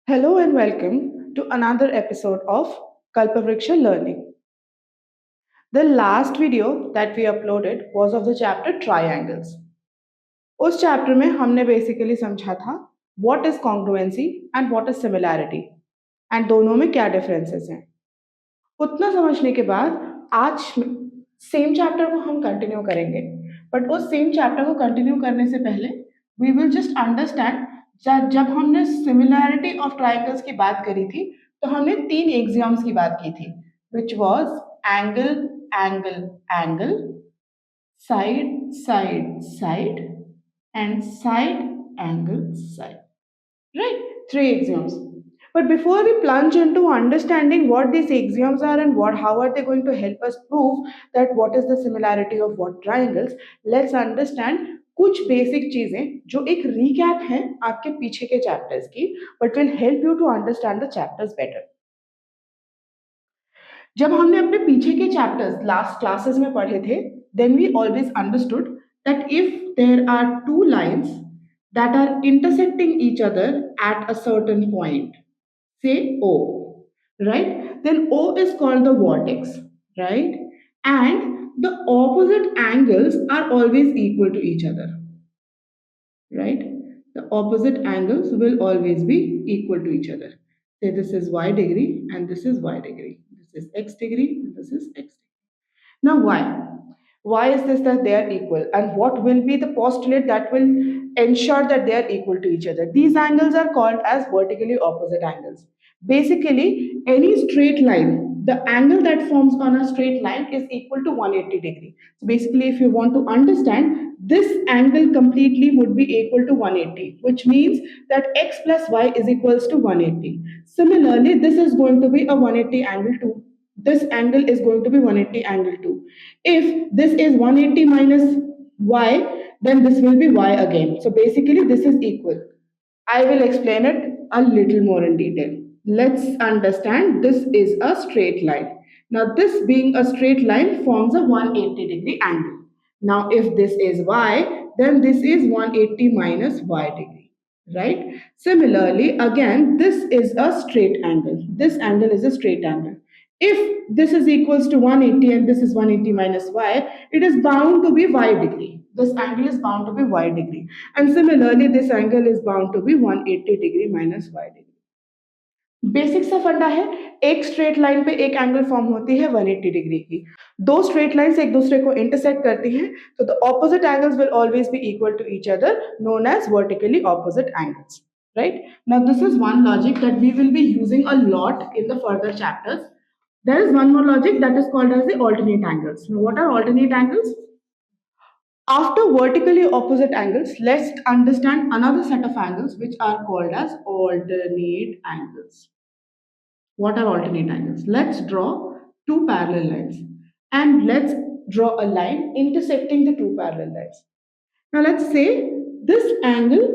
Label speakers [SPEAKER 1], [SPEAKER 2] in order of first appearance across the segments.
[SPEAKER 1] Hello and welcome to another episode of Kalpavriksha Learning. The last video that we uploaded was of the chapter Triangles. उस chapter में हमने basically समझा था what is congruency and what is similarity and दोनों में क्या differences हैं। उतना समझने के बाद आज सेम चैप्टर को हम कंटिन्यू करेंगे, बट उस सेम चैप्टर को कंटिन्यू करने से पहले वी विल जस्ट अंडरस्टैंड जब हमने सिमिलैरिटी ऑफ ट्रायंगल्स की बात करी थी तो हमने तीन एक्सियम्स की बात की थी, which was angle angle angle, side side side and side angle side, right? Three axioms. But before we plunge into understanding what these axioms are and how are they going to help us prove that what is the similarity of what triangles, let's understand कुछ basic चीजें जो एक recap है आपके पीछे के chapters की, but will help you to understand the chapters better. जब हमने अपने पीछे के चैप्टर्स लास्ट क्लासेस में पढ़े थे, then we always understood that if there are two lines that are intersecting each other at a certain point, say O, right? Then O is called the vertex, right? And the opposite angles are always equal to each other, right? The opposite angles will always be equal to each other. Say this is y degree and this is y degree. This is x degree and this is x degree. Now why? Why is this that they are equal, and what will be the postulate that will ensure that they are equal to each other? These angles are called as vertically opposite angles. Basically, any straight line, the angle that forms on a straight line is equal to 180 degree. So basically, if you want to understand, this angle completely would be equal to 180, which means that x plus y is equals to 180. Similarly, this is going to be a 180 angle too. This angle is going to be 180 angle 2. If this is 180 minus y, then this will be y again. So basically this is equal. I will explain it a little more in detail. Let's understand this is a straight line. Now this being a straight line forms a 180 degree angle. Now if this is y, then this is 180 minus y degree, right? Similarly, again, this is a straight angle. This angle is a straight angle. If this is equals to 180 and this is 180 minus y, it is bound to be y degree. This angle is bound to be y degree. And similarly, this angle is bound to be 180 degree minus y degree. Basic सा फंडा है, एक straight line पे एक angle form होती है 180 degree की। दो स्ट्रेट लाइंस एक दूसरे को इंटरसेक्ट करती हैं, तो the opposite angles will always be equal to each other, known as vertically opposite angles, right? Now this is one logic that we will be using a lot in the further chapters. There is one more logic that is called as the alternate angles. Now what are alternate angles? After vertically opposite angles, let's understand another set of angles which are called as alternate angles. What are alternate angles? Let's draw two parallel lines and let's draw a line intersecting the two parallel lines. Now let's say this angle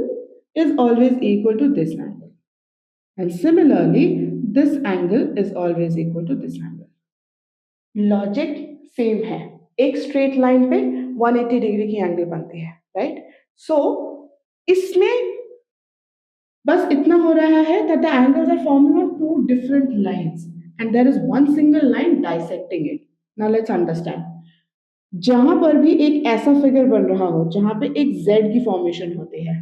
[SPEAKER 1] is always equal to this angle, and similarly this angle is always equal to this angle. Logic same है, एक straight line पे 180 degree की angle बनती है, right? सो इसमें बस इतना हो रहा है that the angles are forming on two different lines and there is one single line dissecting it. Now let's understand. जहां पर भी एक ऐसा फिगर बन रहा हो जहां पे एक Z की फॉर्मेशन होती है,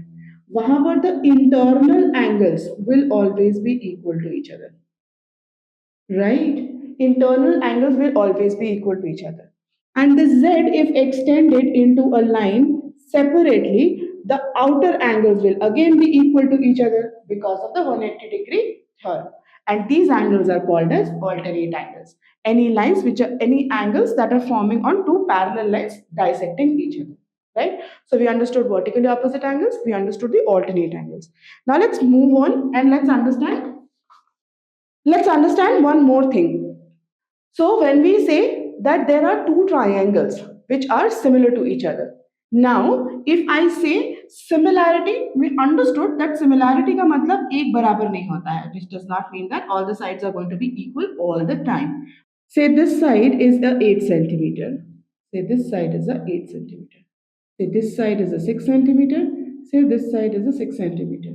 [SPEAKER 1] वहां पर the internal angles will always be equal to each other, right? Internal angles will always be equal to each other. And the Z, if extended into a line separately, the outer angles will again be equal to each other because of the 180 degree theorem. And these angles are called as alternate angles. Any lines which are any angles that are forming on two parallel lines dissecting each other. Right? So we understood vertically opposite angles, we understood the alternate angles. Now let's move on and let's understand one more thing. So when we say that there are two triangles which are similar to each other. Now, if I say similarity, we understood that similarity का मतलब एक बराबर नहीं होता है, which does not mean that all the sides are going to be equal all the time. Say this side is a 8 centimeter. Say this side is a 8 centimeter. Say this side is a 6 centimeter. Say this side is a 6 centimeter.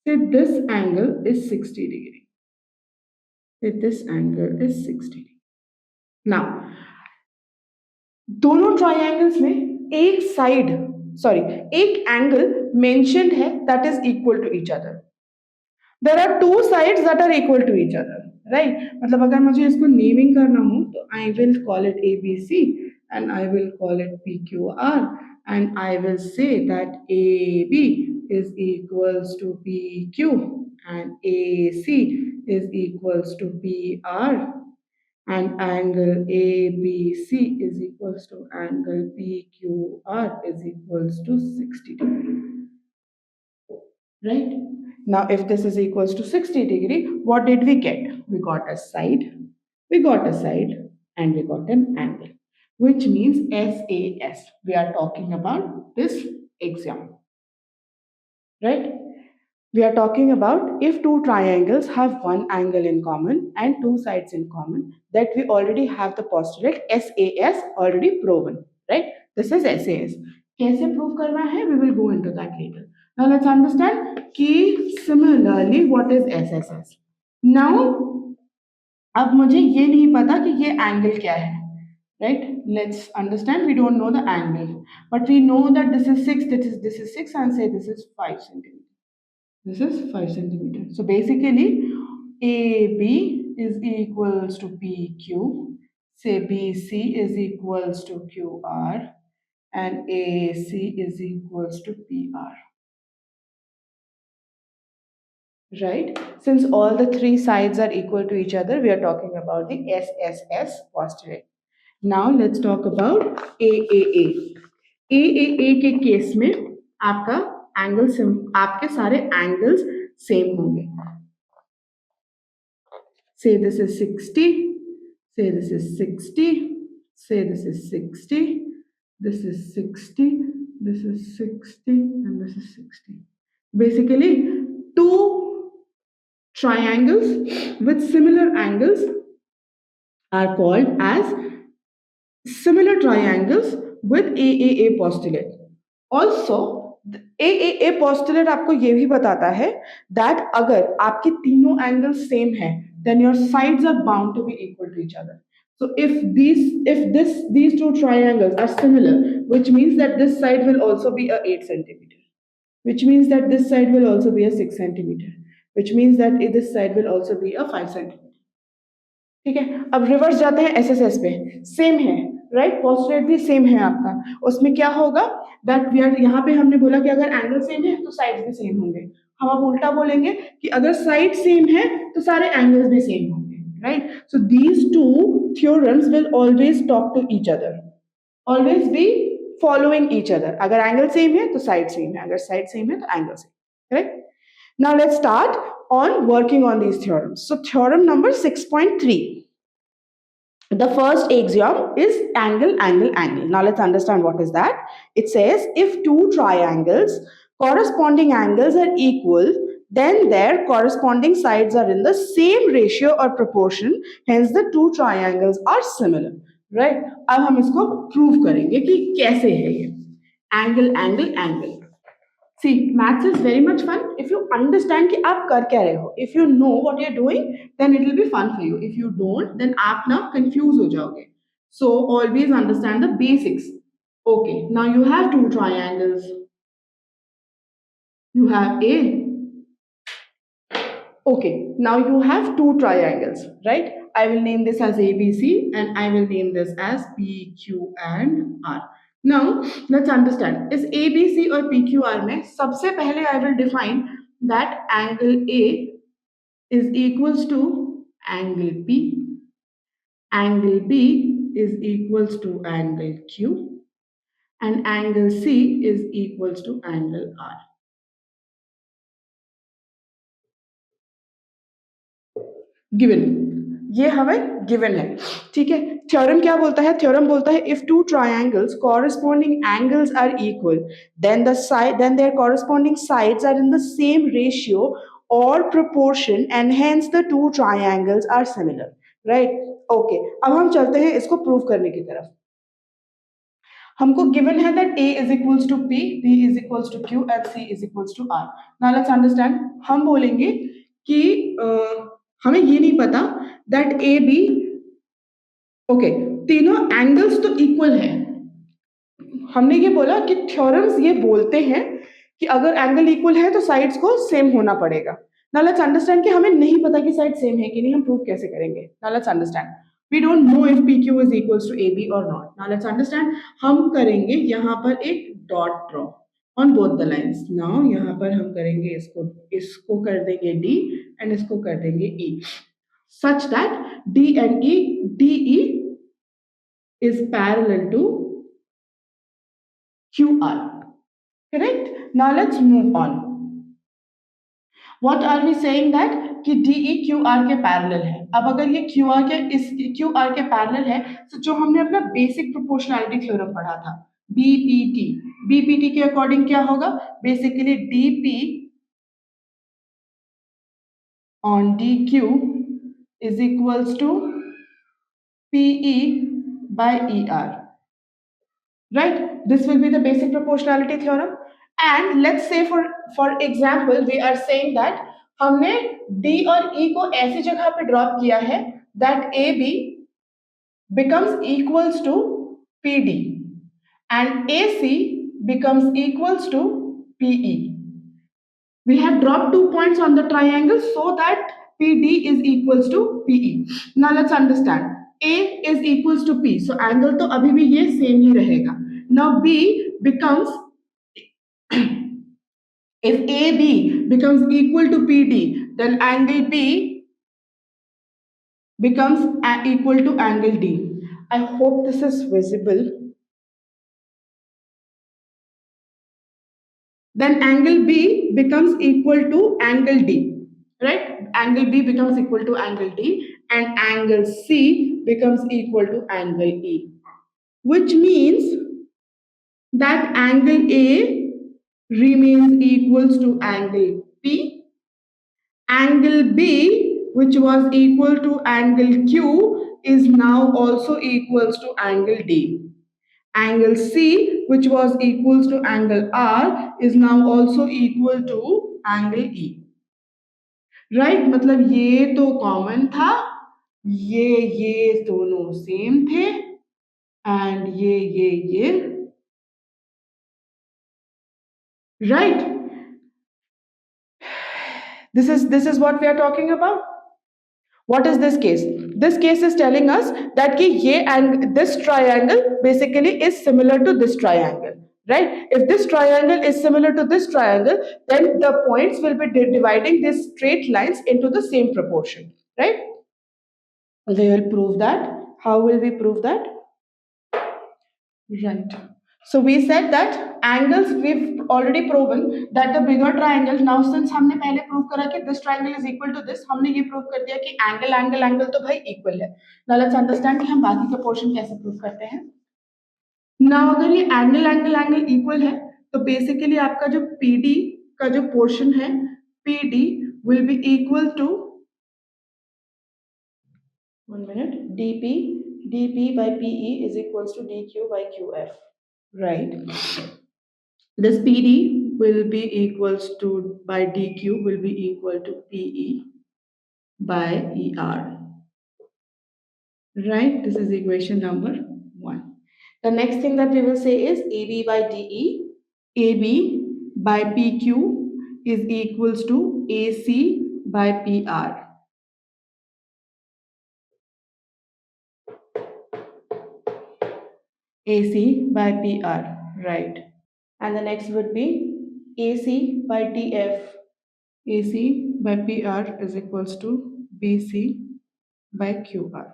[SPEAKER 1] say this angle is 60 degree. Say this angle is 60 degree. Now, दोनों triangles में एक side sorry एक angle mentioned है that is equal to each other there are two sides that are equal to each other right मतलब अगर मुझे इसको naming करना हो तो I will call it A B C and I will call it P Q R and I will say that A B is equals to PQ and AC is equals to PR and angle ABC is equals to angle PQR is equals to 60 degree. Right? Now, if this is equals to 60 degree, what did we get? We got a side, and we got an angle, which means SAS. We are talking about this axiom, right? We are talking about if two triangles have one angle in common and two sides in common, that we already have the postulate SAS already proven, right? This is SAS. कैसे prove करना है? We will go into that later. Now let's understand कि similarly what is SSS. Now अब मुझे ये नहीं पता कि ये angle क्या है, right? Let's understand we don't know the angle, but we know that this is 6, this is 6 and say this is 5 centimeters. This is 5 centimeters. So basically, AB is equals to PQ, say BC is equals to QR, and AC is equals to PR. Right? Since all the three sides are equal to each other, we are talking about the SSS postulate. Now let's talk about AAA. AAA के case में आपका आपके सारे angles same होंगे. Say this is 60, say this is 60, say this is 60, this is 60, this is 60, and this is 60. Basically, two triangles with similar angles are called as similar triangles with AAA postulate. Also, AAA postulate आपको ये भी बताता है that अगर आपके तीनों angles same हैं, then your sides are bound to be equal to each other. So these two triangles are similar, which means that this side will also be a 8 centimeter, which means that this side will also be a 6 centimeter, which means that this side will also be a 5 centimeter. ठीक है अब reverse जाते हैं SSS पे same है right postulate भी same है आपका उसमें क्या होगा दैट वी आर यहाँ पे हमने बोला कि अगर एंगल सेम है तो साइड्स भी सेम होंगे हम अब उल्टा बोलेंगे कि अगर साइड सेम है तो सारे एंगल्स भी सेम होंगे right so these two theorems will always talk to each other always be following each other अगर एंगल सेम है तो साइड सेम है अगर साइड सेम है तो angle same right Now let's start on working on these theorems. So theorem number 6.3. The first axiom is angle, angle, angle. Now let's understand what is that. It says if two triangles, corresponding angles are equal, then their corresponding sides are in the same ratio or proportion. Hence the two triangles are similar. Right? अब हम इसको prove करेंगे कि कैसे है ये angle, angle, angle. See, maths is very much fun if you understand कि आप कर क्या रहे हो. If you know what you're doing, then it will be fun for you. If you don't, then आप ना confuse हो जाओगे. So always understand the basics. Okay, now you have two triangles. You have A. Okay, now you have two triangles, right? I will name this as ABC and I will name this as PQ and R. Now, let's understand. Is ABC or PQR में सबसे पहले I will define that angle A is equals to angle P, angle B is equals to angle Q, and angle C is equals to angle R. Given ये हमें given है ठीक है theorem क्या बोलता है थ्योरम बोलता है if two triangles corresponding angles are equal then their corresponding sides are in the same ratio or proportion and hence the two triangles are similar right okay अब हम चलते हैं इसको प्रूव करने की तरफ हमको गिवन है that A is equals to P, B is equals to Q and C is equals to R. Now let's understand. हम बोलेंगे कि हमें ये नहीं पता that A B ओके तीनों एंगल्स तो इक्वल है। हमने ये बोला कि थ्योरम्स ये बोलते हैं कि अगर एंगल इक्वल है तो साइड्स को सेम होना पड़ेगा। नाउ लेट्स अंडरस्टैंड कि हमें नहीं पता कि साइड सेम है कि नहीं, हम प्रूव कैसे करेंगे। Now let's understand, we don't know if P Q is equals to A B और नॉट। नाउ लेट्स अंडरस्टैंड, हम करेंगे यहाँ पर एक dot draw on both the lines. Now यहाँ पर हम करेंगे इसको, इसको कर देंगे डी एंड इसको कर देंगे ई, such that D and E, DE is parallel to QR. Correct? Now let's move on. What are we saying that कि DE QR के पैरेलल है। अब अगर ये QR के इस QR के पैरेलल है तो जो हमने अपना बेसिक प्रोपोर्शनैलिटी थ्योरम पढ़ा था BPT के अकॉर्डिंग क्या होगा, basically DP on DQ is equals to PE by ER. Right? This will be the basic proportionality theorem. And let's say for example we are saying that हमने D और E को ऐसी जगह पे drop किया है that AB becomes equals to PD and AC becomes equals to PE. We have dropped 2 points on the triangle so that PD is equals to PE. Now let's understand. A is equals to P, so angle तो अभी भी ये same ही रहेगा. Now B becomes if AB becomes equal to PD, then angle B becomes equal to angle D. I hope this is visible. Then angle B becomes equal to angle D, right? Angle B becomes equal to angle D and angle C becomes equal to angle E, which means that angle A remains equals to angle P, angle B which was equal to angle Q is now also equals to angle D. Angle C which was equals to angle R is now also equal to angle E. Right? मतलब ये तो common था, ये दोनों same थे and ये right? This is what we are talking about. What is this case? This case is telling us that कि ये and this triangle basically is similar to this triangle, right? If this triangle is similar to this triangle, then the points will be dividing these straight lines into the same proportion, right? We will prove that. How will we prove that? Right. So we said that angles, we've already proven that the bigger triangle, now since हमने पहले prove करा कि this triangle is equal to this, हमने ये prove कर दिया कि angle तो भाई equal है। Now let's understand कि हम बाकी का portion कैसे प्रूव करते हैं। Now अगर ये angle equal है तो basically आपका जो PD का जो portion है, PD will be equal to 1 minute, dP by PE is equals to dQ by QF. Right? This PD will be equals to by dQ will be equal to PE by ER. Right? This is equation number 1. The next thing that we will say is AB by DE, AB by PQ is equals to AC by PR. AC by PR, right? And the next would be AC by DF. AC by PR is equals to BC by QR.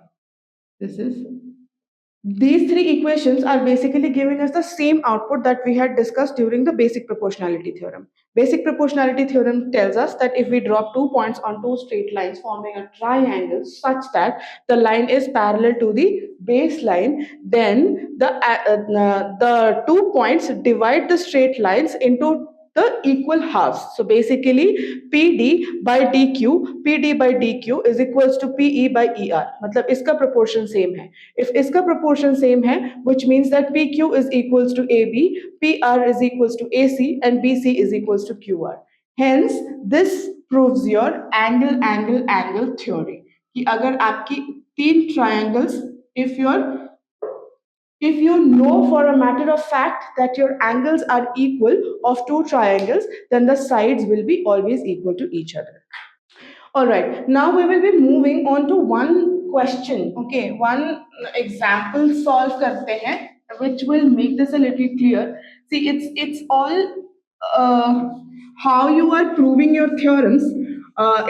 [SPEAKER 1] These three equations are basically giving us the same output that we had discussed during the basic proportionality theorem. Basic proportionality theorem tells us that if we drop 2 points on 2 straight lines forming a triangle such that the line is parallel to the baseline, then the 2 points divide the straight lines into the equal halves. So basically PD by DQ, PD by DQ is equals to PE by ER. मतलब इसका proportion same है. If इसका proportion same है, which means that PQ is equals to AB, PR is equals to AC, and BC is equals to QR. Hence, this proves your angle theory. कि अगर आपकी तीन triangles, if you know for a matter of fact that your angles are equal of two triangles, then the sides will be always equal to each other. All right, now we will be moving on to one question. Okay, one example solve karte hain, which will make this a little clear. See, it's all uh, how you are proving your theorems.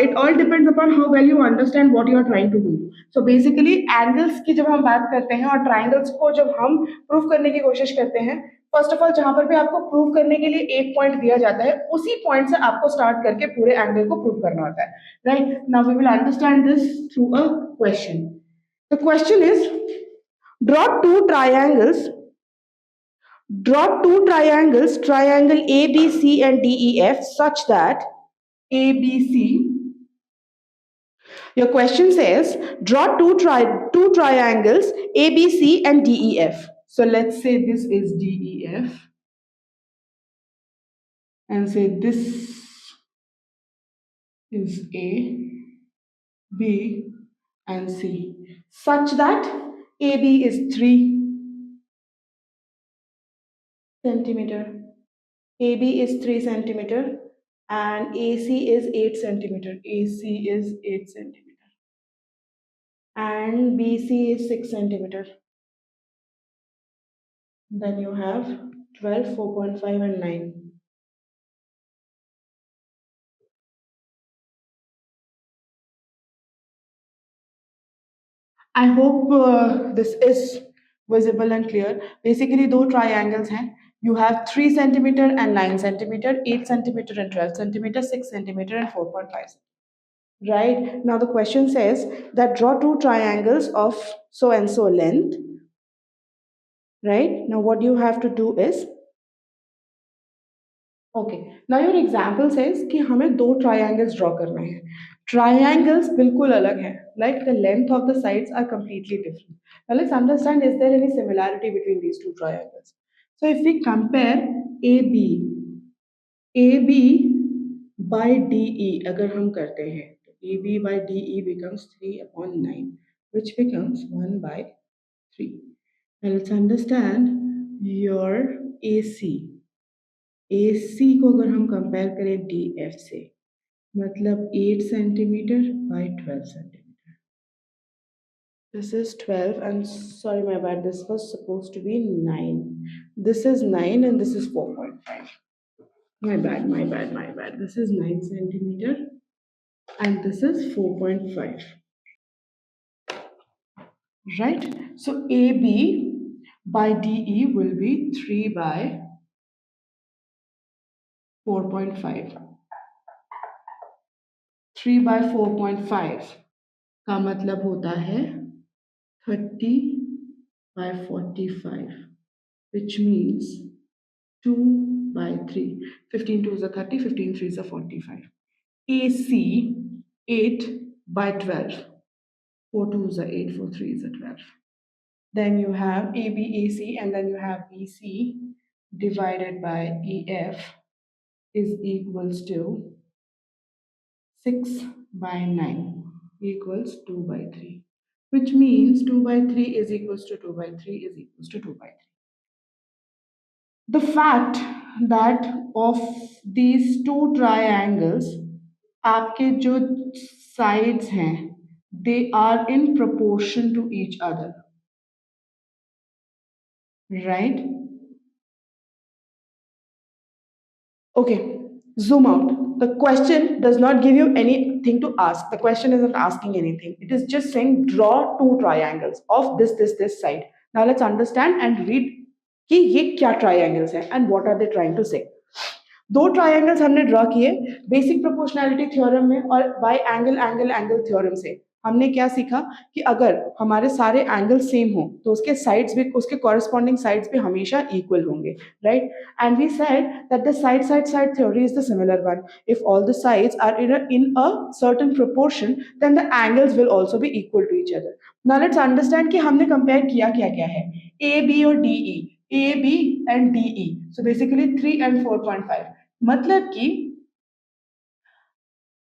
[SPEAKER 1] It all depends upon how well you understand what you are trying to do. So basically, angles की जब हम बात करते हैं और triangles को जब हम prove करने की कोशिश करते हैं, फर्स्ट ऑफ ऑल जहां पर भी आपको प्रूव करने के लिए एक पॉइंट दिया जाता है उसी पॉइंट से आपको स्टार्ट करके पूरे एंगल को प्रूव करना होता है. Right, now we will understand this through a question. The question is draw two triangles triangle ABC and DEF such that ABC. Your question says draw two triangles ABC and DEF. So let's say this is DEF and say this is A, B, and C, such that AB is 3 centimeter, AB is 3 centimeter, and AC is 8 centimeter. AC is 8 centimeter, and BC is 6 centimeter. Then you have 12, 4.5, and 9. I hope this is visible and clear. Basically, दो triangles हैं. You have 3 centimeter and 9 centimeter, 8 centimeter and 12 centimeter, 6 centimeter and 4.5. Right? Now the question says that draw two triangles of so and so length. Right? Now what you have to do is, okay, now your example says कि हमें दो triangles draw करना है. Triangles बिल्कुल अलग हैं. Like the length of the sides are completely different. Now let's understand, is there any similarity between these two triangles? So if we compare AB by DE अगर हम करते हैं तो AB by DE becomes 3/9, which becomes 1/3. Now let's understand your AC. AC को अगर हम compare करें DF से, मतलब 8 centimeter by 12 centimeter. This is 12 and sorry my bad, this was supposed to be 9. This is 9 and this is 4.5. My bad. This is 9 centimeter and this is 4.5. Right? So AB by DE will be 3 by 4.5. 3 by 4.5 का मतलब होता है 30 by 45, which means 2 by 3. 15 2s are 30, 15 3s are 45. AC 8 by 12. 4 2s are 8, 4 3s are 12. Then you have ABAC and then you have BC divided by EF is equals to 6 by 9 equals 2 by 3, which means 2 by 3 is equals to 2 by 3 is equals to 2 by 3. The fact that of these two triangles, आपके जो sides हैं, they are in proportion to each other, right? Okay, zoom out. The question does not give you anything to ask. The question isn't asking anything. It is just saying draw two triangles of this side. Now let's understand and read कि ये क्या triangles हैं and what are they trying to say. दो triangles हमने draw किए basic proportionality theorem में और by angle theorem से. हमने क्या सीखा कि अगर हमारे सारे एंगल सेम हो तो उसके साइड्स भी, उसके कॉरेस्पॉन्डिंग साइड्स भी हमेशा इक्वल होंगे, right? And we said that the side theory is the similar one. If all the sides are in a certain proportion, then the angles will also be equal to each other. Now let's understand कि हमने compare किया क्या क्या है. A, B और DE, A, B and DE. So basically 3 and 4.5. मतलब कि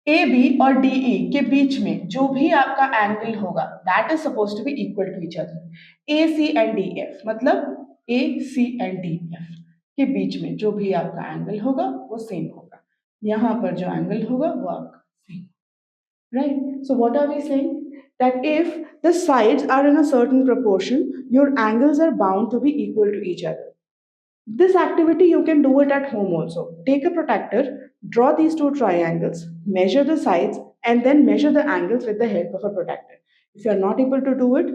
[SPEAKER 1] ए B और डी ई के बीच में जो भी आपका एंगल होगा that is suppose to be equal to each other. A C and D F मतलब A C and D F के बीच में जो भी आपका एंगल होगा वो सेम होगा. यहाँ पर जो एंगल होगा वो आपका same, right? So what are we saying? That if the sides are in a certain proportion, your angles are bound to be equal to each other. This activity you can do it at home also. Take a protractor, draw these two triangles, measure the sides, and then measure the angles with the help of a protractor. If you are not able to do it,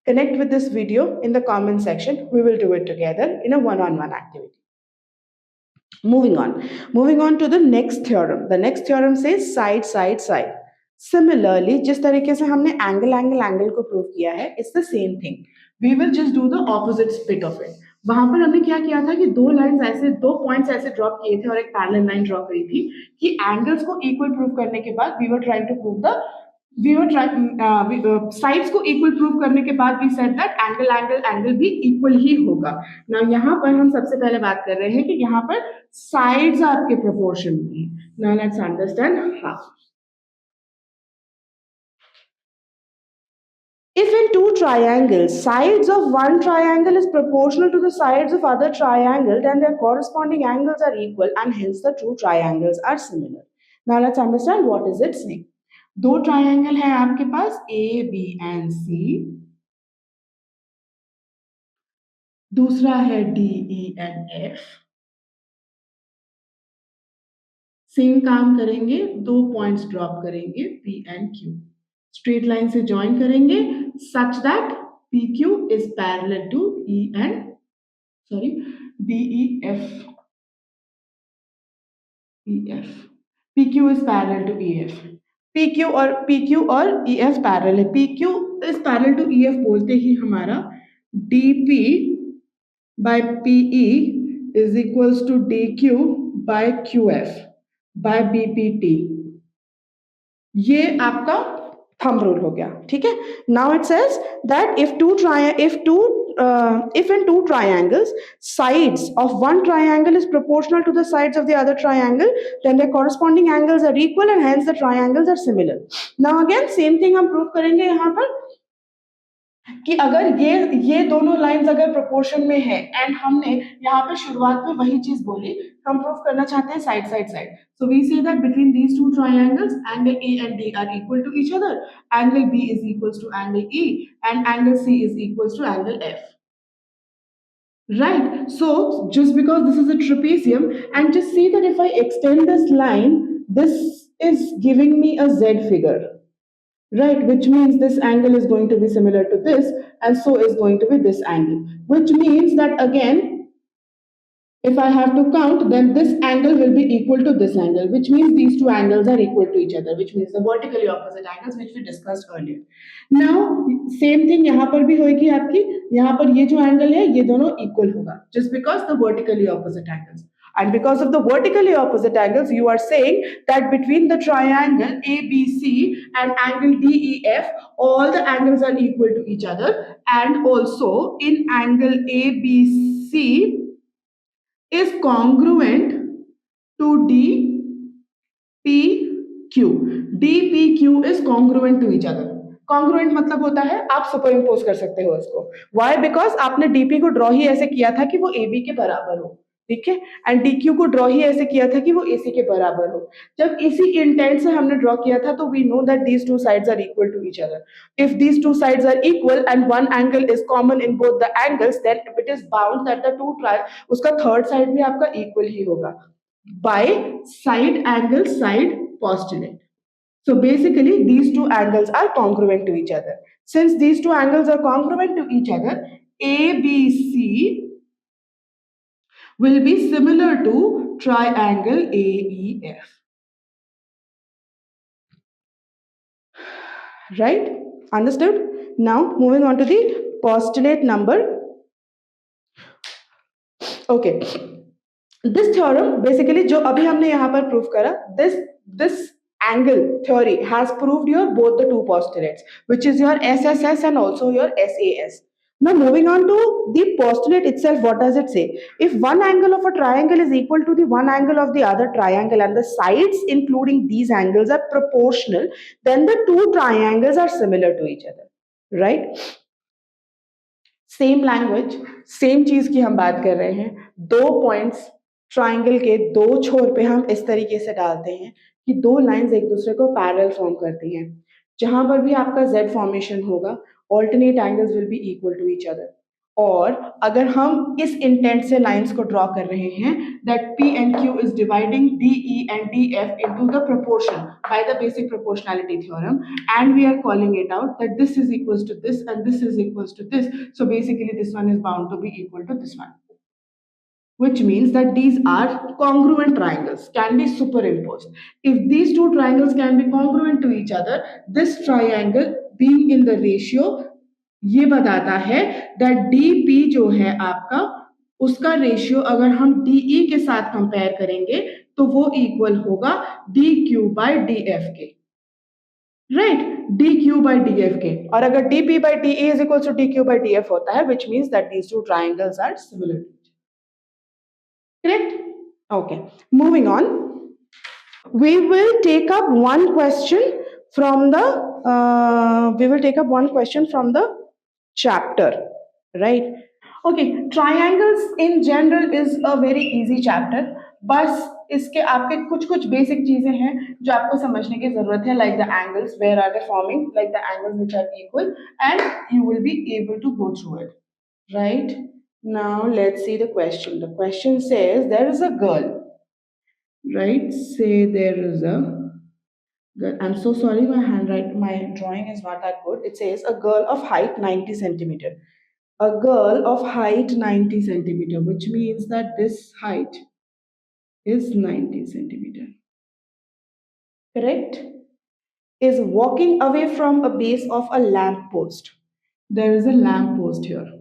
[SPEAKER 1] connect with this video in the comment section. We will do it together in a one-on-one activity. Moving on to the next theorem. The next theorem says side, side, side. Similarly, जिस तरीके से हमने angle को prove किया है, it's the same thing. We will just do the opposite split of it. वहां पर हमने क्या किया था कि दो लाइंस ऐसे, दो पॉइंट्स ऐसे ड्रॉप किए थे और एक पैरेलल लाइन ड्रॉ करी थी कि एंगल्स को इक्वल प्रूव करने के बाद we were trying to prove the sides को इक्वल प्रूव करने के बाद वी सेड दैट एंगल भी इक्वल ही होगा. ना यहाँ पर हम सबसे पहले बात कर रहे हैं कि यहाँ पर साइड्स आपके प्रोपोर्शन में. Now let's understand how. If in two triangles, sides of one triangle is proportional to the sides of other triangle, then their corresponding angles are equal and hence the two triangles are similar. Now let's understand what is it saying. दो triangle है आपके पास A B and C, दूसरा है D E and F. Same काम करेंगे, दो points drop करेंगे P and Q, straight line से ज्वाइन करेंगे such that P Q is parallel to E and sorry D E F. P Q is parallel to E F. P Q और E F parallel है. P Q is parallel to E F बोलते ही हमारा D P by P E is equals to D Q by Q F by B P T. ये आपका thumb rule हो गया, ठीक है. Now it says that if in two triangles sides of one triangle is proportional to the sides of the other triangle, then their corresponding angles are equal and hence the triangles are similar. Now again same thing हम prove करेंगे यहाँ पर कि अगर ये दोनों lines अगर proportion में है एंड हमने यहाँ पे शुरुआत में वही चीज बोली, हम प्रूव करना चाहते हैं side side side. So we say that between these two triangles angle A and D are equal to each other, angle B is equals to angle E and angle C is equals to angle F. Right, so just because this is a trapezium, and just see that if I extend this line, this is giving me a Z figure, right? Which means this angle is going to be similar to this, and so is going to be this angle. Which means that again, if I have to count, then this angle will be equal to this angle, which means these two angles are equal to each other, which means the vertically opposite angles which we discussed earlier. Now same thing यहाँ पर भी होगी आपकी, यहाँ पर ये जो angle है ये दोनों equal होगा just because the vertically opposite angles. And because of the vertically opposite angles, you are saying that between the triangle ABC and angle DEF, all the angles are equal to each other, and also in angle ABC is congruent to DPQ. DPQ is congruent to each other. Congruent मतलब होता है आप super impose कर सकते हो इसको. Y? Because आपने DP को ड्रॉ ही ऐसे किया था कि वो ए बी के बराबर हो, ठीक है, एंड डी क्यू को ड्रॉ ही ऐसे किया था कि वो ए सी के बराबर हो. जब इसी इंटेंट से हमने ड्रॉ किया था तो we know that these two sides are equal to each other. If these two sides are equal and one angle is common in both the angles, then it is bound that the two tri उसका third side भी आपका equal ही होगा by side angle side postulate. So basically these two angles are congruent to each other. Since these two angles are congruent to each other, ABC will be similar to triangle AEF. right? Understood? Now moving on to the postulate number. Okay, this theorem basically जो अभी हमने यहाँ पर prove करा, this angle theory has proved your both the two postulates, which is your SSS and also your SAS. Now moving on to the postulate itself, what does it say? If one angle of a triangle is equal to the one angle of the other triangle and the sides including these angles are proportional, then the two triangles are similar to each other, right? Same language, same चीज की हम बात कर रहे हैं। दो points triangle के दो छोर पे हम इस तरीके से डालते हैं कि दो लाइंस एक दूसरे को पैरेलल फॉर्म करती हैं। जहां पर भी आपका जेड फॉर्मेशन होगा, alternate angles will be equal to each other. और अगर हम इस इंटेंट से लाइंस को ड्रॉ कर रहे हैं that P and Q is dividing D E and D F into the proportion by the basic proportionality theorem, and we are calling it out that this is equals to this and this is equals to this, so basically this one is bound to be equal to this one, which means that these are congruent triangles, can be superimposed. If these two triangles can be congruent to each other, this triangle being in the ratio ये बताता है that DP जो है आपका, उसका ratio अगर हम DE के साथ कंपेयर करेंगे तो वो इक्वल होगा DQ by DF के, राइट? DQ by DF के। और अगर DP by DE is equals to DQ by DF होता है, which means that these two triangles are similar, correct? Okay, moving on, we will take up one question from the chapter, right? Okay, triangles in general is a very easy chapter, बस इसके आपके कुछ कुछ basic चीजें हैं जो आपको समझने की जरूरत है, like the angles, where are they forming, like the angles which are equal, and you will be able to go through it, right? Now let's see the question. The question says there is a girl, right? Say there is a girl. I'm so sorry, my drawing is not that good. It says a girl of height 90 centimeter. A girl of height 90 centimeter, which means that this height is 90 centimeter. Correct? Is walking away from a base of a lamp post. There is a lamp post here.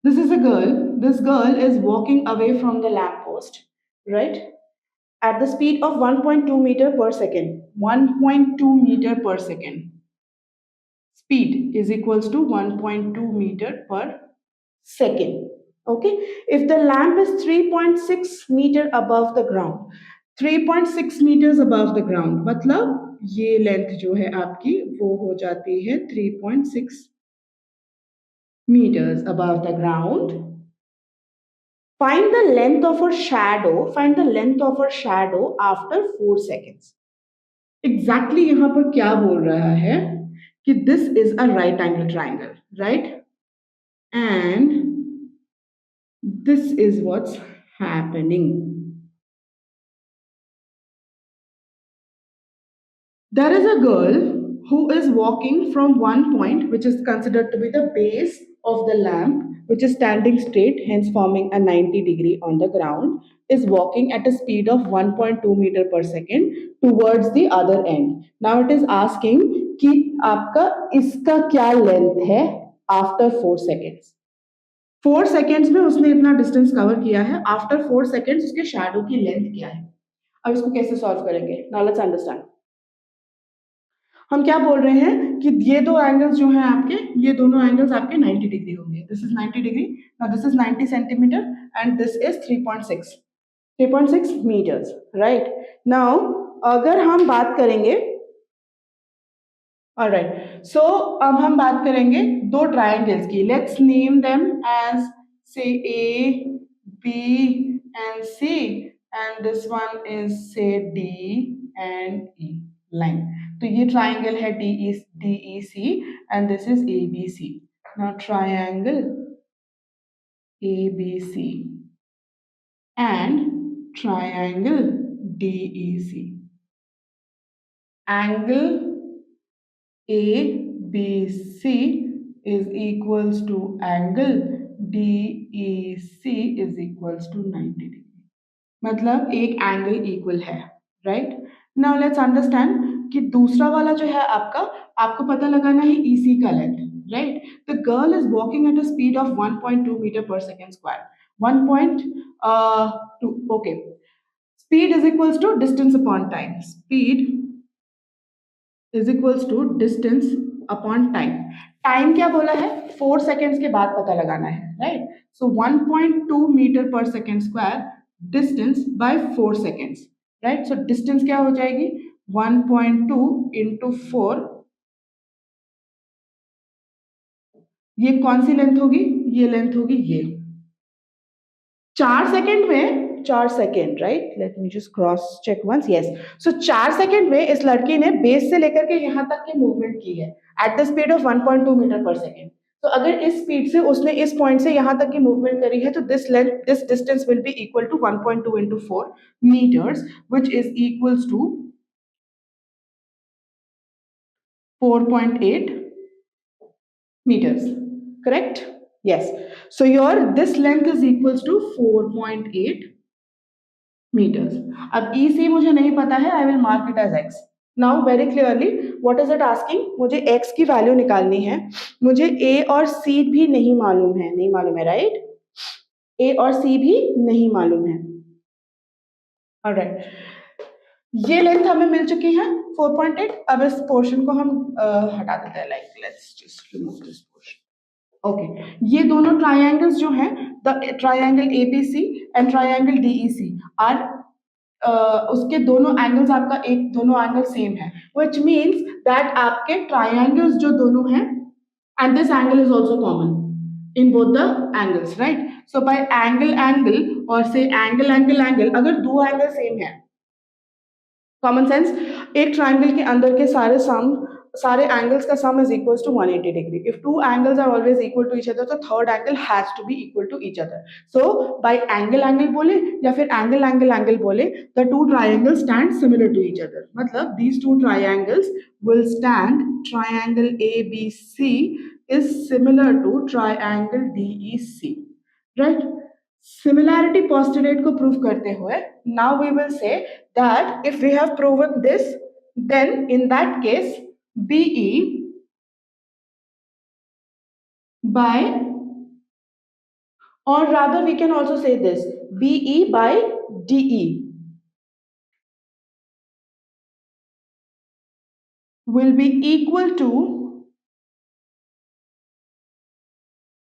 [SPEAKER 1] This is a girl. This girl is walking away from the lamp post, right? At the speed of 1.2 meter per second. 1.2 meter per second. Speed is equals to 1.2 meter per second. Okay, if the lamp is 3.6 meter above the ground, 3.6 meters above the ground, मतलब ये length जो है आपकी वो हो जाती है 3.6 meters above the ground. Find the length of a shadow. Find the length of a shadow after 4 seconds. Exactly यहाँ पर क्या बोल रहा है कि this is a right angle triangle, right? And this is what's happening. There is a girl who is walking from one point, which is considered to be the base of the lamp, which is standing straight, hence forming a 90-degree on the ground, is walking at a speed of 1.2 meter per second towards the other end. Now it is asking कि आपका इसका क्या length है after 4 seconds. 4 seconds में उसने इतना distance cover किया है, after 4 seconds उसके shadow की length क्या है? अब इसको कैसे solve करेंगे? Now let's understand. हम क्या बोल रहे हैं कि ये दो एंगल्स जो हैं आपके, ये दोनों एंगल्स आपके 90 डिग्री होंगे. This is 90 degree, now this is 90 centimetre and this is 3.6 metres, right? नाउ अगर हम बात करेंगे, ऑलराइट, सो अब हम बात करेंगे दो ट्राइंगल्स की. Let's name them as say A B and C, and this one is say D and E line. तो ये ट्राइंगल है D E C and this is A B C. Now triangle A B C and triangle D E C. Angle A B C is equals to angle DEC is equals to 90 degree. मतलब एक angle equal है, right. Now let's understand कि दूसरा वाला जो है आपका, आपको पता लगाना है ईसी का length, right. The girl is walking at a speed of 1.2 metre पर second square, 1.2, okay. Speed is equals to distance upon time, speed is equals to distance upon time. Time क्या बोला है, 4 सेकेंड्स के बाद पता लगाना है, राइट। सो 1.2 metre पर second square distance by 4 seconds, right. So distance क्या हो जाएगी, 1.2 इंटू 4, ये कौन सी लेंथ होगी, ये लेंथ होगी ये। 4 सेकेंड में, 4 second, right, let me just cross check once, yes. So 4 second में इस लड़की ने बेस से लेकर के यहाँ तक की मूवमेंट की है at the speed of 1.2 metre पर सेकेंड। तो अगर इस स्पीड से उसने इस पॉइंट से यहाँ तक की मूवमेंट करी है, तो this length, this distance will be equal to 1.2 into 4 metres, which is equals to 4.8 meters, correct? Yes. So your this length is equals to 4.8 meters. अब EC मुझे नहीं पता है, I will mark it as X. Now very clearly, what is it asking? मुझे X की value निकालनी है, मुझे A और C भी नहीं मालूम है, नहीं मालूम है, राइट। A और C भी नहीं मालूम है, ऑलराइट। ये लेंथ हमें मिल चुकी है 4.8। अब इस पोर्शन को हम हटा देते हैं, like let's just remove this portion. Okay, ये दोनों ट्राइंगल्स जो हैं, the triangle A B C and triangle D E C are, उसके दोनों एंगल्स आपका एक, दोनों एंगल सेम है, व्हिच मींस दैट आपके ट्राइंगल्स जो दोनों हैं, and this angle is also common in both the angles, right. So by angle angle और से एंगल एंगल एंगल, अगर दो एंगल सेम है, कॉमन सेंस, एक ट्राइंगल के अंदर के सारे एंगल्स का sum is equal to 180 degree. If two angles are always equal to each other, तो third angle has to be equal to each other. So by angle angle बोले या फिर एंगल एंगल एंगल बोले, the two triangles stand similar to each other, मतलब these two triangles will stand, triangle ABC is similar to triangle DEC, right. Similarity postulate को prove करते हुए, now we will say that if we have proven this, then in that case BE by, or rather we can also say this, BE by DE will be equal to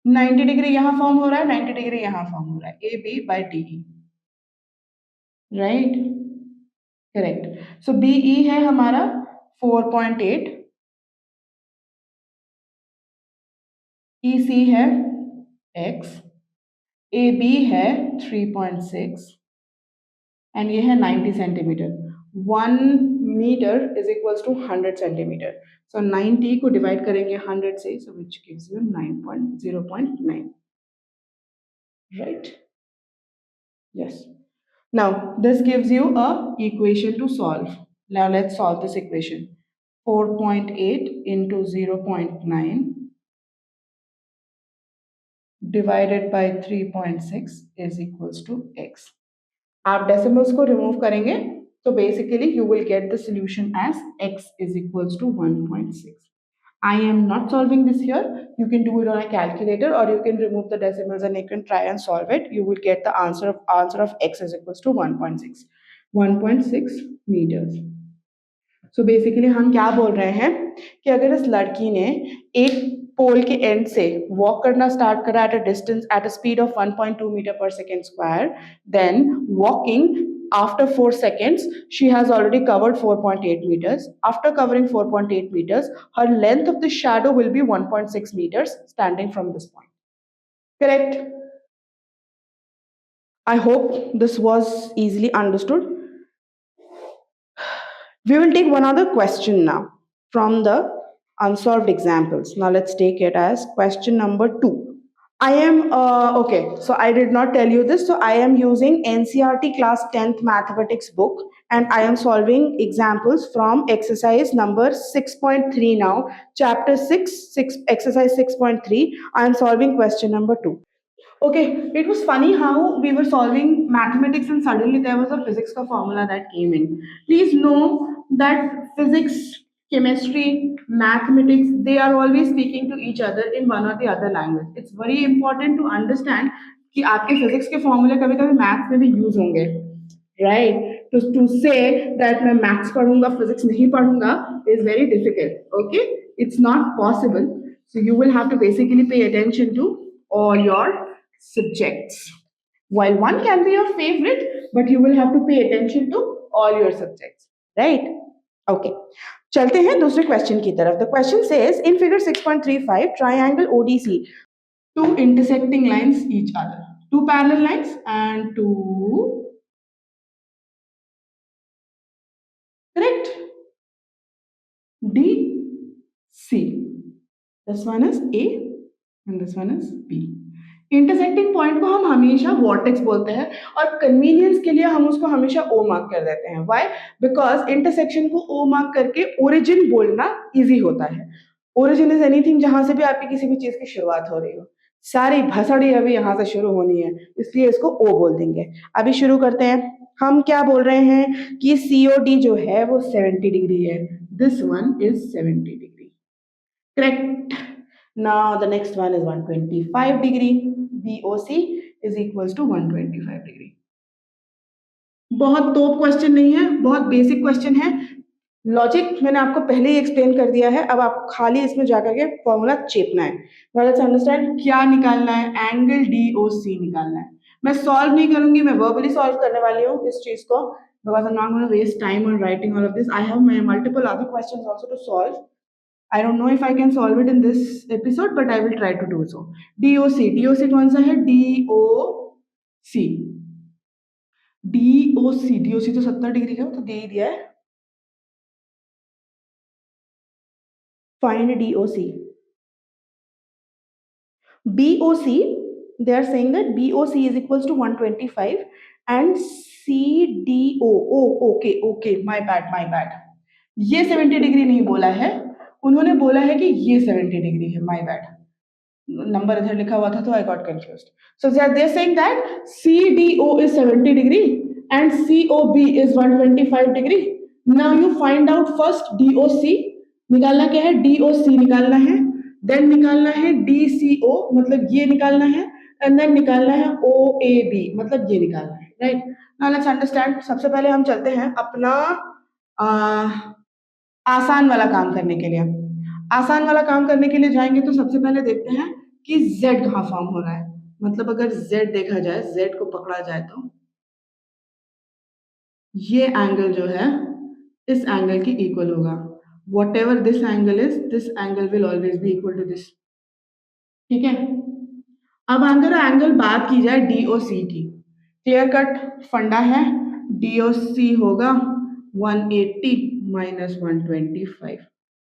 [SPEAKER 1] 90 degree यहाँ form हो रहा है, 90 degree यहाँ form हो रहा है, AB by DE, right, correct. So BE है हमारा 4.8, EC है X, AB है 3.6 एंड ये है 90 centimetre. 1 metre is equals to 100 centimetre. So 90 को डिवाइड करेंगे 100 से, so which gives you 9.0.9, right, yes. Now this gives you a equation to solve. Now let's solve this equation. 4.8 into 0.9 divided by 3.6 is equals to x. आप decimals को remove करेंगे तो basically you will get the solution as x is equals to 1.6. I am not solving this here. You can do it on a calculator, or you can remove the decimals and you can try and solve it. You will get the answer of x is equals to 1.6. 1.6 meters. So basically हम क्या बोल रहे हैं कि अगर इस लड़की ने एक पोल के एंड से वॉक करना स्टार्ट करा at a distance at a speed of 1.2 metre पर second square, then walking after 4 seconds she has already covered 4.8 meters. After covering 4.8 meters, her length of the shadow will be 1.6 meters standing from this point, correct? I hope this was easily understood. We will take one other question now from the unsolved examples. Now let's take it as question number 2. I am, okay, so I did not tell you this. So I am using NCERT class 10th mathematics book, and I am solving examples from exercise number 6.3 now. Chapter 6, exercise 6.3. I am solving question number 2. Okay, it was funny how we were solving mathematics and suddenly there was a physics ka formula that came in. Please know that physics, chemistry, mathematics, they are always speaking to each other in one or the other language. It's very important to understand कि आपके physics के formula कभी कभी maths में भी use होंगे, right? To say that मैं maths पढ़ूंगा physics नहीं पढ़ूंगा is very difficult. Okay, it's not possible. So you will have to basically pay attention to all your subjects. While one can be your favorite, but you will have to pay attention to all your subjects, right? Okay. चलते हैं दूसरे question की तरफ. The question says in figure 6.35 triangle ODC, two intersecting lines each other, two parallel lines and two, correct, D C. This one is A and this one is B. Intersecting point को हम हमेशा vertex बोलते हैं और convenience के लिए हम उसको हमेशा ओ मार्क कर देते हैं. व्हाई? बिकॉज इंटरसेक्शन को ओ मार्क करके ओरिजिन बोलना इजी होता है. ओरिजिन इज एनीथिंग जहां से भी आपकी किसी भी चीज की शुरुआत हो रही हो. सारी भसड़ी अभी यहां से शुरू होनी है, इसलिए इसको ओ बोल देंगे. अभी शुरू करते हैं. हम क्या बोल रहे हैं कि सीओडी जो है वो 70 डिग्री है. This one is 70 degree. Correct. Now the next one is 125 degree. BOC is equals to 125 degree. बहुत टॉप क्वेश्चन नहीं है, बहुत बेसिक क्वेश्चन है. लॉजिक मैंने आपको पहले ही एक्सप्लेन कर दिया है. अब आप खाली इसमें जाकर के फॉर्मूला चेपना है. Now let's understand क्या निकालना है. एंगल DOC निकालना है. मैं सॉल्व नहीं करूंगी, मैं वर्बली सॉल्व करने वाली हूँ इस चीज को, because I'm not going to waste time on writing all of this. I have multiple other questions also to solve. I don't know if I can solve it in this episode, but I will try to do so. DOC, DOC कौन सा है? DOC, DOC, DOC तो 70 degree का तो दे ही दिया है. Find DOC. BOC, they are saying that BOC is equals to 125 and CDO. Oh, okay, my bad. ये 70 degree नहीं बोला है, उन्होंने बोला है कि ये 70 डिग्री है. माय बैड, नंबर इधर लिखा हुआ था तो I got confused. So they are saying that CDO is 70 degree and COB is 125 degree. Now you find out first DOC. निकालना क्या है? DOC निकालना है, देन निकालना है DCO मतलब ये निकालना है, एंड देन निकालना है OAB मतलब ये निकालना है. राइट. Now let's understand. सबसे पहले हम चलते हैं अपना आसान वाला काम करने के लिए. आसान वाला काम करने के लिए जाएंगे तो सबसे पहले देखते हैं कि z कहाँ फॉर्म हो रहा है. मतलब अगर z देखा जाए, z को पकड़ा जाए तो ये एंगल जो है इस एंगल की इक्वल होगा. Whatever this angle is, this angle will always be equal to this. ठीक है. अब अगर एंगल बात की जाए DOC की, क्लियर कट फंडा है. DOC होगा 180 minus 125,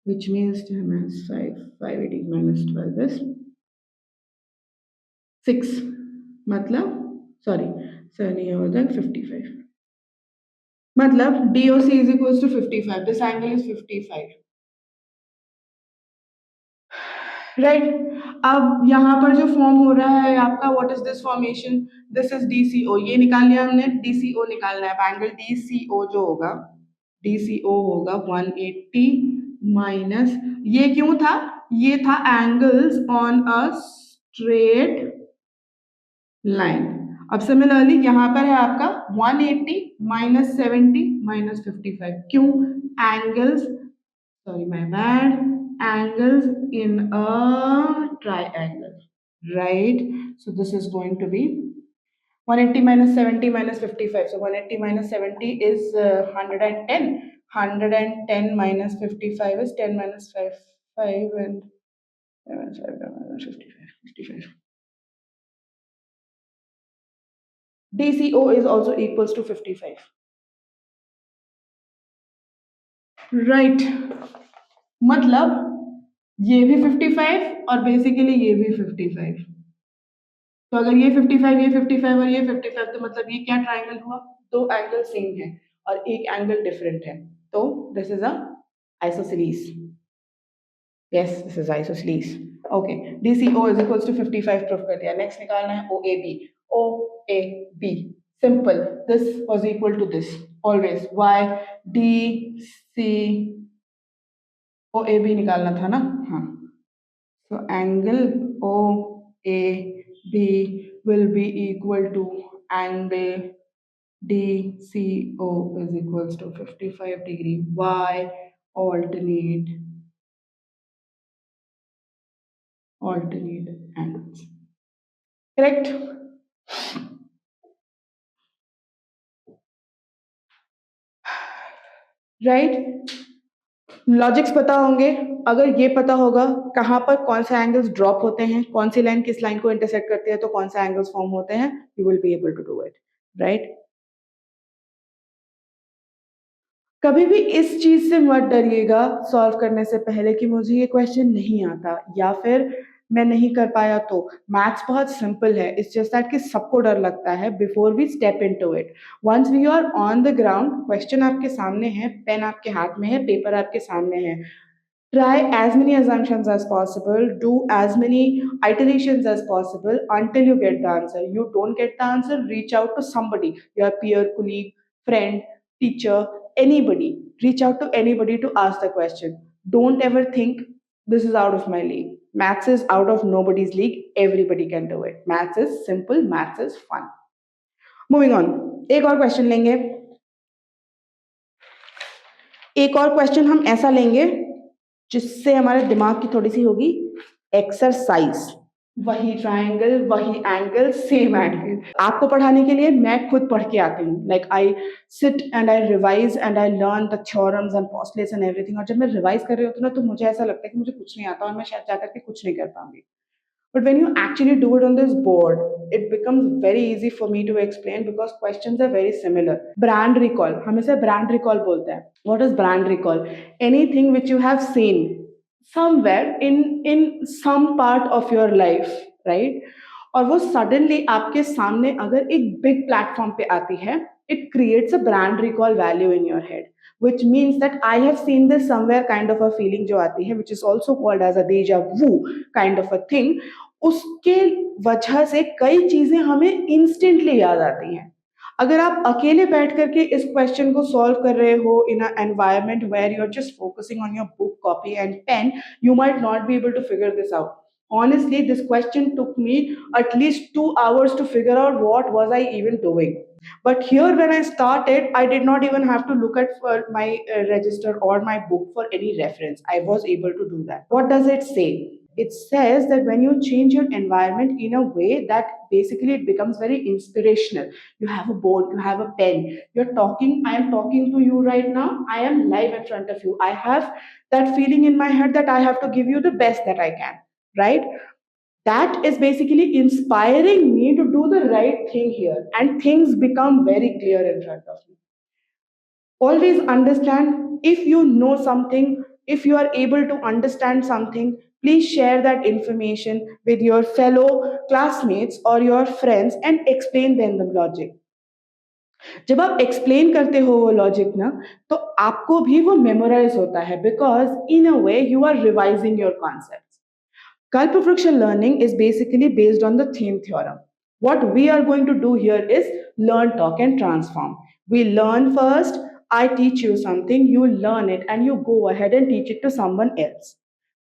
[SPEAKER 1] which means 580 minus 12 is 6. मतलब सॉरी 7 ये हो जाएगा 55. मतलब DOC is equals to 55. This angle is 55. Right. अब यहाँ पर जो फॉर्म हो रहा है आपका, what is this formation? This is DCO. ये निकाल लिया हमने. DCO निकालना है. एंगल DCO जो होगा, DCO होगा 180 माइनस, ये क्यों था? ये था angles on a straight line. अब सिमिलरली यहाँ पर है आपका 180 माइनस 70 माइनस 55. क्यों? Angles, sorry my bad, angles in a triangle, right? So this is going to be 180 minus 70 minus 55. So 180 minus 70 is 110. 110 minus 55 is 10 minus 5 and 5 minus 55. DCO is also equals to 55. Right. मतलब ये भी 55 और basically ये भी 55. तो अगर ये 55, ये 55 और ये 55, तो मतलब ये क्या ट्राइंगल हुआ? दो एंगल सेम है और एक एंगल डिफरेंट है, तो this is a isosceles. Yes, this is isosceles. Okay, DCO is equals to 55 proof कर दिया. Next निकालना है OAB. OAB. Simple. This was equal to this. Always. Why? DC OAB निकालना था ना? हाँ. So angle OAB will be equal to angle DCO is equals to 55 degree. Why? Alternate angles. Correct? Right? Logics पता होंगे. अगर ये पता होगा कहाँ पर कौन से एंगल्स ड्रॉप होते हैं, कौन सी लाइन किस लाइन को इंटरसेक्ट करती है, तो कौन से एंगल्स फॉर्म होते हैं, you will be able to do it. Right? कभी भी इस चीज से मत डरिएगा सॉल्व करने से पहले कि मुझे ये क्वेश्चन नहीं आता या फिर मैं नहीं कर पाया. तो मैथ्स बहुत सिंपल है. इट्स जस्ट दैट कि सबको डर लगता है before we step into it. Once we are on the ground, question आपके सामने है, पेन आपके हाथ में है, पेपर आपके सामने है. Try as many assumptions as possible, do as many iterations as possible until you get the answer. You don't get the answer, reach out to somebody, your peer, colleague, friend, teacher, anybody. Reach out to anybody to ask the question. Don't ever think this is out of my league. Maths is out of nobody's league. Everybody can do it. Maths is simple, maths is fun. Moving on. एक और question लेंगे. एक और question हम ऐसा लेंगे जिससे हमारे दिमाग की थोड़ी सी होगी एक्सरसाइज. वही ट्रायंगल, वही एंगल, सेम एंगल. आपको पढ़ाने के लिए मैं खुद पढ़ के आती हूँ. Like I sit and I revise and I learn the theorems and postulates and everything. और जब मैं रिवाइज कर रही होती हूँ ना, तो मुझे ऐसा लगता है कि मुझे कुछ नहीं आता और मैं शायद जाकर के कुछ नहीं कर पाऊंगी. But when you actually do it on this board, it becomes very easy for me to explain because questions are very similar. Brand recall. हम इसे brand recall बोलते हैं. What is brand recall? Anything which you have seen somewhere in some part of your life, right? और वो suddenly आपके सामने अगर एक big platform पे आती है, it creates a brand recall value in your head, which means that I have seen this somewhere kind of a feeling जो आती है, which is also called as a deja vu kind of a thing. उसके वजह से कई चीजें हमें instantly याद आती हैं. अगर आप अकेले बैठ करके इस क्वेश्चन को सॉल्व कर रहे हो in a environment where you are just focusing on your book, copy and pen, you might not be able to figure this out. Honestly, this question took me at least 2 hours to figure out what was I even doing. But here when I started, I did not even have to look at my register or my book for any reference. I was able to do that. What does it say? It says that when you change your environment in a way that basically it becomes very inspirational. You have a board, you have a pen, you're talking, I am talking to you right now, I am live in front of you, I have that feeling in my head that I have to give you the best that I can, right? That is basically inspiring me to do the right thing here, and things become very clear in front of me. Always understand, if you know something, if you are able to understand something, please share that information with your fellow classmates or your friends and explain them the logic. जब आप explain करते हो वो logic ना, तो आपको भी वो मेमोराइज होता है because in a way you are revising your concept. Kalpavriksha learning is basically based on the theme theorem. What we are going to do here is learn, talk, and transform. We learn first, I teach you something, you learn it, and you go ahead and teach it to someone else.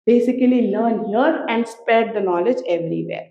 [SPEAKER 1] Basically, learn here and spread the knowledge everywhere.